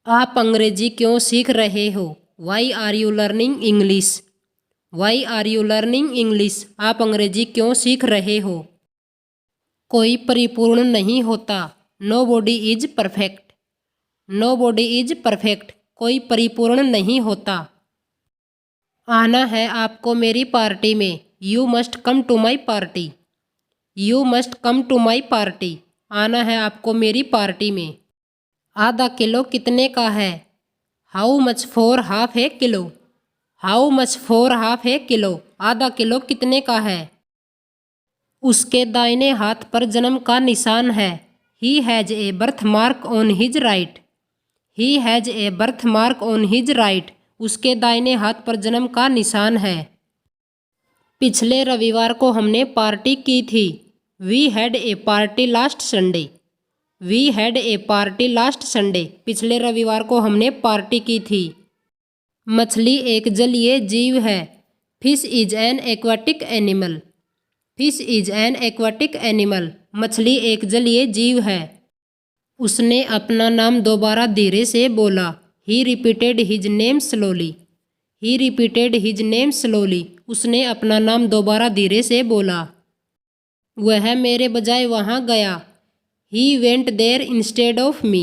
आप अंग्रेजी क्यों सीख रहे हो? Why are you learning English? Why are you learning English? आप अंग्रेजी क्यों सीख रहे हो? कोई परिपूर्ण नहीं होता। Nobody is perfect. Nobody is perfect. कोई परिपूर्ण नहीं होता। आना है आपको मेरी पार्टी में। You must come to my party. You must come to my party. आना है आपको मेरी पार्टी में। आधा किलो कितने का है? How much for half A kilo? How much for half A kilo? आधा किलो कितने का है? उसके दाहिने हाथ पर जन्म का निशान है। He has a birth mark on his right. He has a birth mark on his right. उसके दाहिने हाथ पर जन्म का निशान है। पिछले रविवार को हमने पार्टी की थी। We had a party last Sunday. We had a party last Sunday. पिछले रविवार को हमने पार्टी की थी। मछली एक जलीय जीव है। Fish is an aquatic animal. Fish is an aquatic animal. मछली एक जलीय जीव है। उसने अपना नाम दोबारा धीरे से बोला। ही रिपीटेड हिज नेम स्लोली। ही रिपीटेड हिज नेम स्लोली। उसने अपना नाम दोबारा धीरे से बोला। वह मेरे बजाय वहाँ गया। He went there instead of me.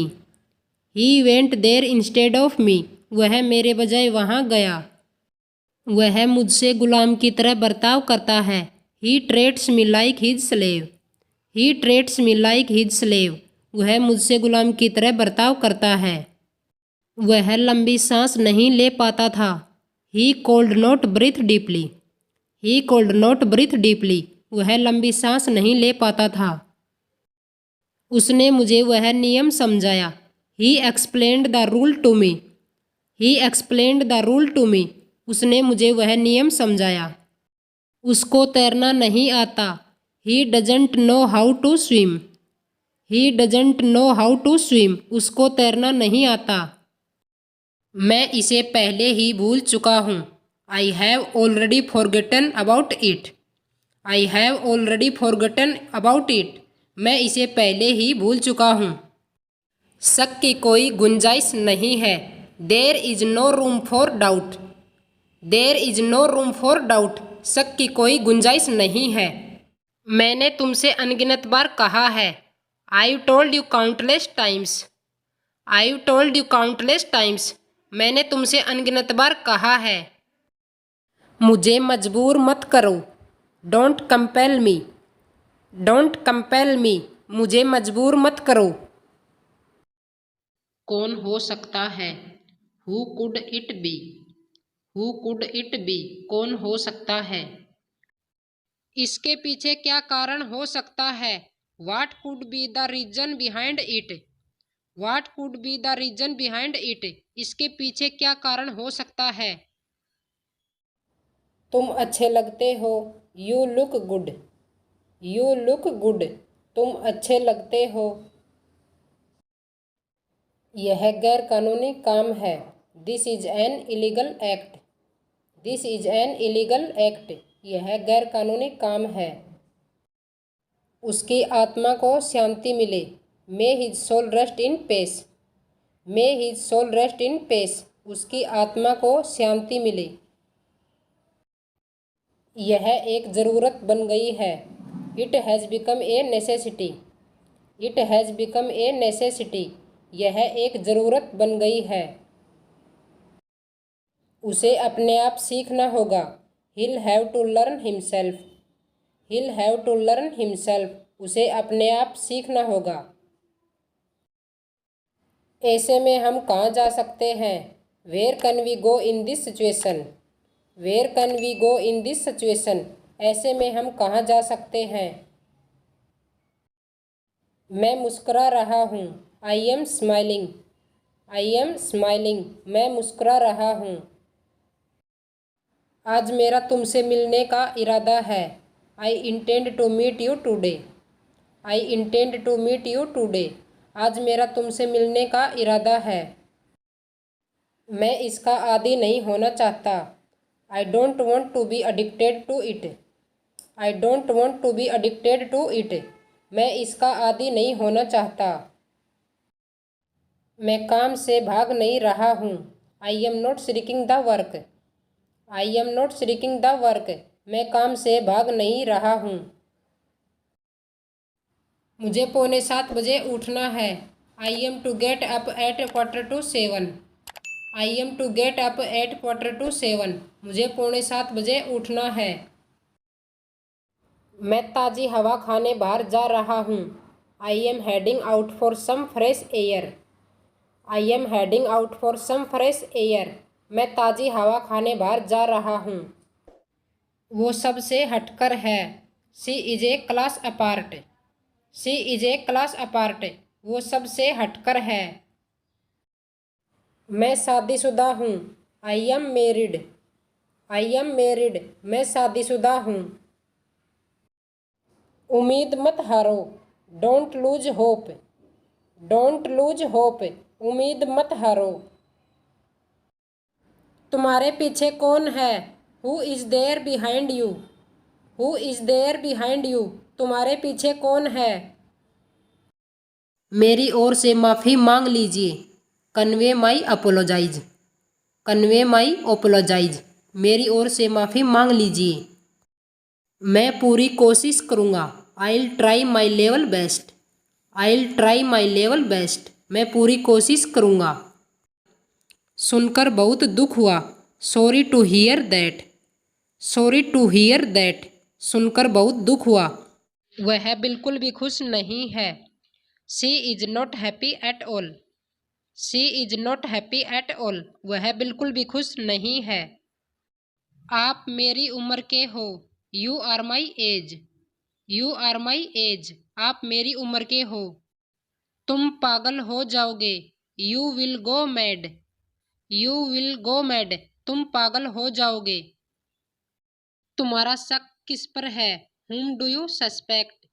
He went there instead of me. वह मेरे बजाय वहाँ गया। वह मुझसे गुलाम की तरह बर्ताव करता है। He treats me like his slave. He treats me like his slave. वह मुझसे गुलाम की तरह बर्ताव करता है। वह लंबी सांस नहीं ले पाता था। He could not breathe deeply. He could not breathe deeply. वह लंबी सांस नहीं ले पाता था। उसने मुझे वह नियम समझाया। He explained the rule to me. He explained the rule to me. उसने मुझे वह नियम समझाया। उसको तैरना नहीं आता। He doesn't know how to swim. He doesn't know how to swim. उसको तैरना नहीं आता। मैं इसे पहले ही भूल चुका हूँ। I have already forgotten about it. I have already forgotten about it. मैं इसे पहले ही भूल चुका हूँ। शक की कोई गुंजाइश नहीं है। There is no room for doubt. There is no room for doubt. शक की कोई गुंजाइश नहीं है। मैंने तुमसे अनगिनत बार कहा है। I told you countless times. I told you countless times. मैंने तुमसे अनगिनत बार कहा है। मुझे मजबूर मत करो। Don't compel me. Don't compel me. मुझे मजबूर मत करो। कौन हो सकता है? Who could it be? Who could it be? कौन हो सकता है? इसके पीछे क्या कारण हो सकता है? What could be the reason behind it? What could be the reason behind it? इसके पीछे क्या कारण हो सकता है? तुम अच्छे लगते हो। You look good. You look good. तुम अच्छे लगते हो। यह गैर कानूनी काम है। This is an illegal act. This is an illegal act. यह गैर कानूनी काम है। उसकी आत्मा को शांति मिले। May his soul rest in peace. May his soul rest in peace. उसकी आत्मा को शांति मिले। यह एक ज़रूरत बन गई है। It has become a necessity. It has become a necessity. यह एक ज़रूरत बन गई है। उसे अपने आप सीखना होगा। He'll have to learn himself. He'll have to learn himself. उसे अपने आप सीखना होगा। ऐसे में हम कहाँ जा सकते हैं? Where can we go in this situation? Where can we go in this situation? ऐसे में हम कहाँ जा सकते हैं? मैं मुस्कुरा रहा हूँ। I am smiling. I am smiling. मैं मुस्कुरा रहा हूँ। आज मेरा तुमसे मिलने का इरादा है। I intend to meet you today. I intend to meet you today. आज मेरा तुमसे मिलने का इरादा है। मैं इसका आदी नहीं होना चाहता। I don't want to be addicted to it. I don't want to be addicted to it. मैं इसका आदी नहीं होना चाहता। मैं काम से भाग नहीं रहा हूँ। I am not shirking the work. I am not shirking the work. मैं काम से भाग नहीं रहा हूँ। मुझे 6:45 उठना है। I am to get up at 6:45। I am to get up at 6:45। मुझे 6:45 उठना है। मैं ताज़ी हवा खाने बाहर जा रहा हूँ। I am heading out for some fresh air. I am heading out for some fresh air. मैं ताज़ी हवा खाने बाहर जा रहा हूँ। वो सबसे हटकर है। She is a class apart. She is a class apart. वो सबसे हटकर है। मैं शादीशुदा हूँ। I am married. I am married. मैं शादीशुदा हूँ। उम्मीद मत हारो। Don't lose hope. Don't lose hope. उम्मीद मत हारो। तुम्हारे पीछे कौन है? Who is there behind you? Who is there behind you? तुम्हारे पीछे कौन है? मेरी ओर से माफ़ी मांग लीजिए। Convey my apologise. Convey my apologise. मेरी ओर से माफ़ी मांग लीजिए। मैं पूरी कोशिश करूँगा। I will try my level best. I will try my level best. मैं पूरी कोशिश करूँगा। सुनकर बहुत दुख हुआ। Sorry to hear that. Sorry to hear that. सुनकर बहुत दुख हुआ। वह बिल्कुल भी खुश नहीं है। She is not happy at all. She is not happy at all. वह बिल्कुल भी खुश नहीं है। आप मेरी उम्र के हो। You are my age. You are my age. आप मेरी उम्र के हो। तुम पागल हो जाओगे। You will go mad. You will go mad. तुम पागल हो जाओगे। तुम्हारा शक किस पर है? हुम डू यू सस्पेक्ट।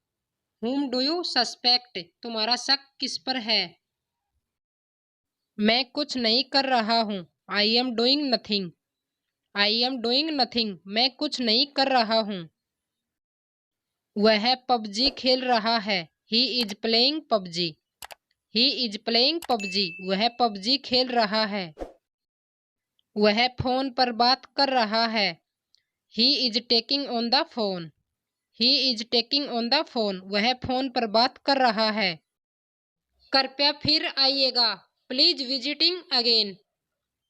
हुम डू यू सस्पेक्ट। तुम्हारा शक किस पर है? मैं कुछ नहीं कर रहा हूँ। I am doing nothing. I am doing nothing. मैं कुछ नहीं कर रहा हूँ। वह पबजी खेल रहा है। He is playing PUBG. He is playing PUBG. वह पबजी खेल रहा है। वह फोन पर बात कर रहा है। He is taking on the phone. He is taking on the phone. वह फोन पर बात कर रहा है। कृपया फिर आइएगा। Please visiting again.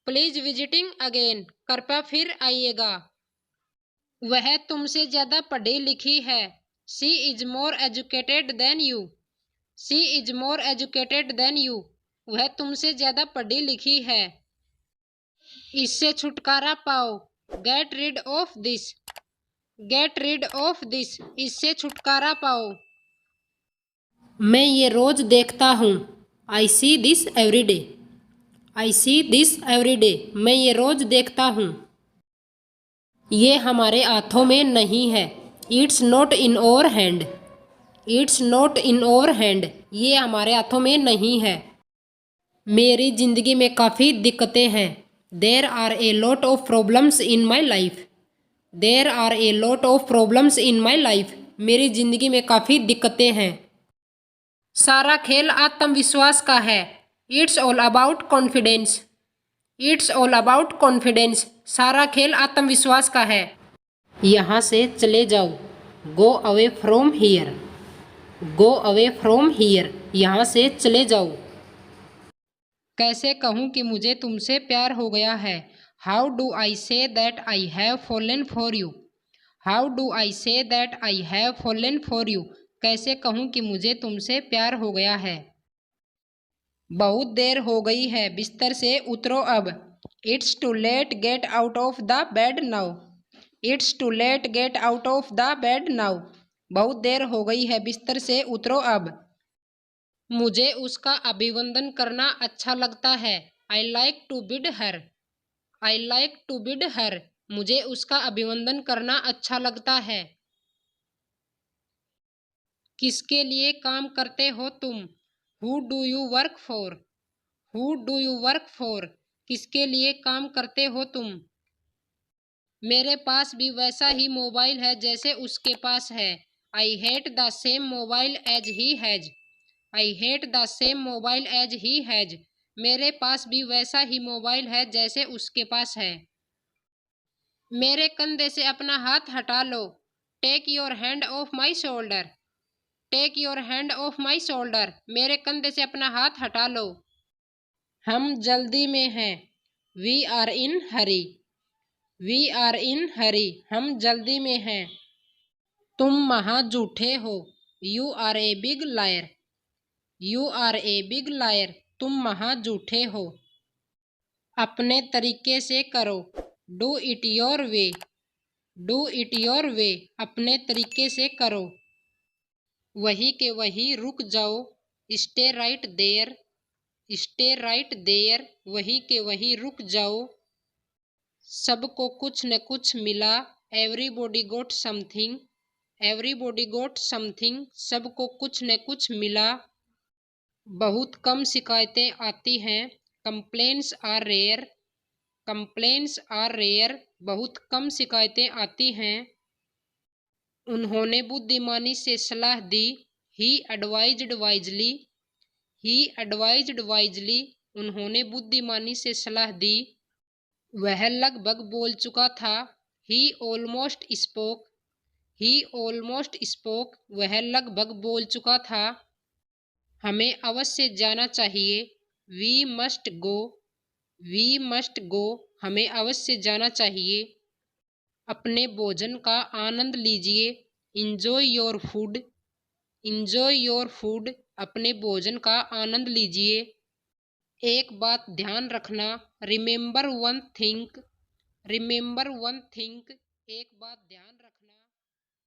Please visiting again. कृपया फिर आइएगा। वह तुमसे ज्यादा पढ़ी लिखी है। She is more educated than you. She is more educated than you. वह तुमसे ज्यादा पढ़ी लिखी है। इससे छुटकारा पाओ। Get rid of this. Get rid of this. इससे छुटकारा पाओ। मैं ये रोज देखता हूँ। I see this every day. I see this every day. मैं ये रोज देखता हूँ। ये हमारे हाथों में नहीं है। It's not in over hand. It's not in over hand. ये हमारे हाथों में नहीं है। मेरी ज़िंदगी में काफ़ी दिक्कतें हैं। There are a lot of problems in my life. There are a lot of problems in my life. मेरी ज़िंदगी में काफ़ी दिक्कतें हैं। सारा खेल आत्मविश्वास का है। It's all about confidence. It's all about confidence. सारा खेल आत्मविश्वास का है। यहाँ से चले जाओ। Go away from here. Go away from here. यहाँ से चले जाओ। कैसे कहूँ कि मुझे तुमसे प्यार हो गया है? How do I say that I have fallen for you. How do I say that I have fallen for you. कैसे कहूँ कि मुझे तुमसे प्यार हो गया है? बहुत देर हो गई है, बिस्तर से उतरो अब। It's too late get out of the bed now. It's too late get out of the bed now. बहुत देर हो गई है, बिस्तर से उतरो अब। मुझे उसका अभिवंदन करना अच्छा लगता है। I like to bid her. I like to bid her. मुझे उसका अभिवंदन करना अच्छा लगता है। किसके लिए काम करते हो तुम? Who do you work for. Who do you work for. किसके लिए काम करते हो तुम? मेरे पास भी वैसा ही मोबाइल है जैसे उसके पास है। I hate the same mobile as he has. I hate the same mobile as he has. मेरे पास भी वैसा ही मोबाइल है जैसे उसके पास है। मेरे कंधे से अपना हाथ हटा लो। Take your hand off my shoulder. Take your hand off my shoulder. मेरे कंधे से अपना हाथ हटा लो। हम जल्दी में हैं। We are in hurry. We are in hurry. हम जल्दी में हैं। तुम महा झूठे हो। You are a big liar. You are a big liar. तुम महा झूठे हो। अपने तरीके से करो। Do it your way. Do it your way. अपने तरीके से करो। वही के वही रुक जाओ। Stay right there. Stay right there. वही के वही रुक जाओ। सबको कुछ न कुछ मिला। एवरीबॉडी गोट समथिंग। एवरीबॉडी गोट समथिंग। सबको कुछ न कुछ मिला। बहुत कम शिकायतें आती हैं। Complaints are rare. Complaints are rare. बहुत कम शिकायतें आती हैं। उन्होंने बुद्धिमानी से सलाह दी। He advised wisely. He advised wisely. उन्होंने बुद्धिमानी से सलाह दी। वह लगभग बोल चुका था। He almost spoke. He almost spoke. वह लगभग बोल चुका था। हमें अवश्य जाना चाहिए। We must go. We must go. हमें अवश्य जाना चाहिए। अपने भोजन का आनंद लीजिए। Enjoy your food. Enjoy your food. अपने भोजन का आनंद लीजिए। एक बात ध्यान रखना। Remember one thing. Remember one thing. एक बात ध्यान